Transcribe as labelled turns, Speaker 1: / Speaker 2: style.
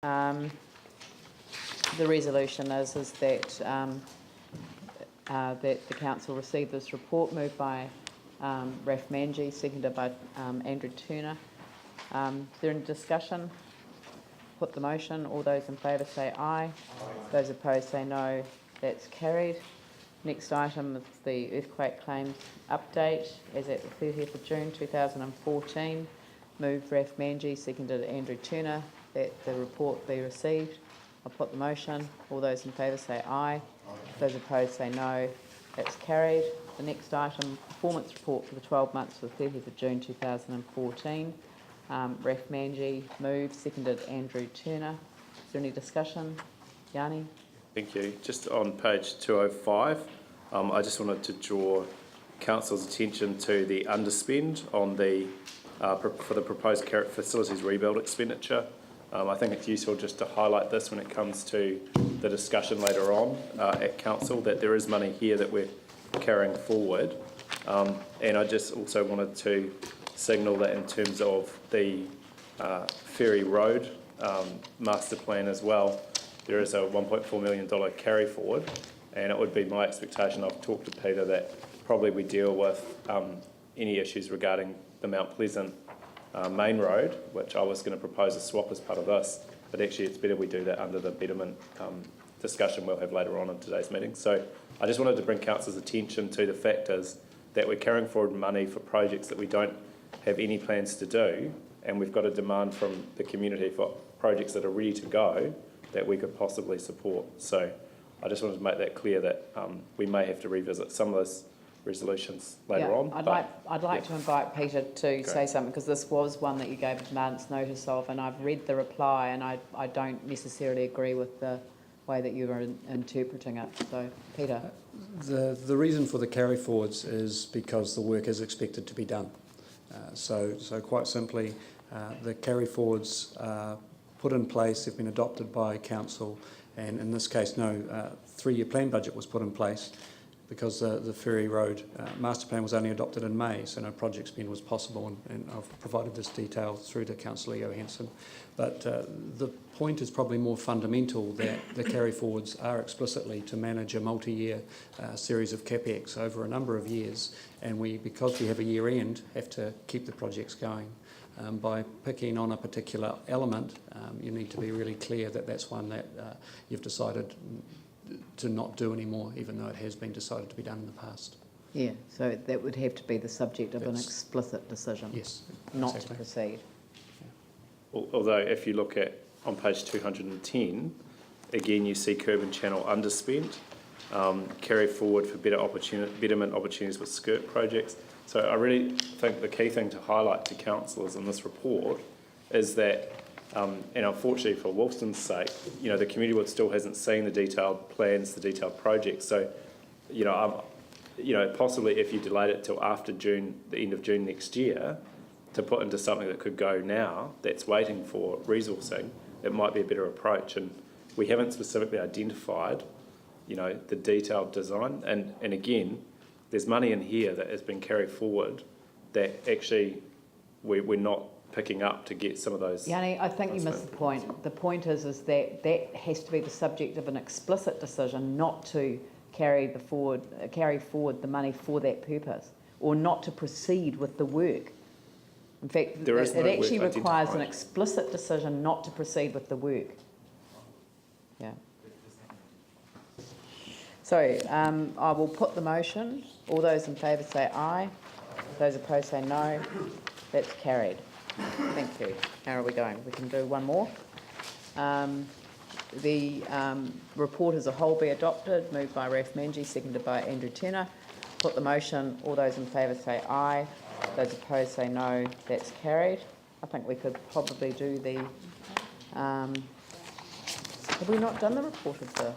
Speaker 1: The resolution is that that the council received this report, moved by Raf Manji, seconded by Andrew Turner. Is there any discussion? Put the motion. All those in favour say aye. Aye. Those opposed say no. That's carried. Next item is the earthquake claims update as at the 30th of June 2014. Moved Raf Manji, seconded Andrew Turner, that the report be received. I'll put the motion. All those in favour say aye. Aye. Those opposed say no. That's carried. The next item, performance report for the 12 months to the 30th of June 2014. Raf Manji moved, seconded Andrew Turner. Is there any discussion? Yanni?
Speaker 2: Thank you. Just on page 205, I just wanted to draw Council's attention to the underspend on the for the proposed Carrot facilities rebuild expenditure. I think it's useful just to highlight this when it comes to the discussion later on at Council, that there is money here that we're carrying forward. And I just also wanted to signal that in terms of the Ferry Road master plan as well, there is a $1.4 million carry forward, and it would be my expectation, I've talked to Peter, that probably we deal with any issues regarding the Mount Pleasant main road, which I was going to propose a swap as part of this, but actually it's better we do that under the betterment discussion we'll have later on in today's meeting. So I just wanted to bring Council's attention to the factors that we're carrying forward money for projects that we don't have any plans to do, and we've got a demand from the community for projects that are ready to go that we could possibly support. So I just wanted to make that clear that we may have to revisit some of those resolutions later on.
Speaker 1: I'd like to invite Peter to say something, because this was one that you gave advance notice of, and I've read the reply, and I don't necessarily agree with the way that you were interpreting it. So, Peter.
Speaker 3: The reason for the carry forwards is because the work is expected to be done. So quite simply, the carry forwards are put in place, have been adopted by Council, and in this case, no 3-year plan budget was put in place because the Ferry Road master plan was only adopted in May, so no project spend was possible, and I've provided this detail through to Councillor Johansson. But the point is probably more fundamental, that the carry forwards are explicitly to manage a multi-year series of capex over a number of years, and because we have a year end, have to keep the projects going. By picking on a particular element, you need to be really clear that that's one that you've decided to not do anymore, even though it has been decided to be done in the past.
Speaker 1: Yeah, so that would have to be the subject of an explicit decision.
Speaker 3: Yes,
Speaker 1: not
Speaker 3: exactly.
Speaker 1: to proceed.
Speaker 2: Yeah. Although if you look at on page 210, again you see curb and channel underspent, carry forward for betterment opportunities with skirt projects. So I really think the key thing to highlight to councillors in this report is that, and unfortunately for Wolfston's sake, the community still hasn't seen the detailed plans, the detailed projects. So, possibly if you delayed it till after June, the end of June next year, to put into something that could go now, that's waiting for resourcing, it might be a better approach. And we haven't specifically identified, the detailed design. And again, there's money in here that has been carried forward that actually we're not picking up to get some of those.
Speaker 1: Yanni, I think you missed the point. The point is that has to be the subject of an explicit decision not to carry forward the money for that purpose, or not to proceed with the work. In fact, it actually requires an explicit decision not to proceed with the work. Yeah. So I will put the motion. All those in favour say aye. Those opposed say no. That's carried. Thank you. How are we going? We can do one more. The report as a whole be adopted. Moved by Raf Manji, seconded by Andrew Turner. Put the motion. All those in favour say aye. Those opposed say no. That's carried. I think we could probably do the... have we not done the report of the...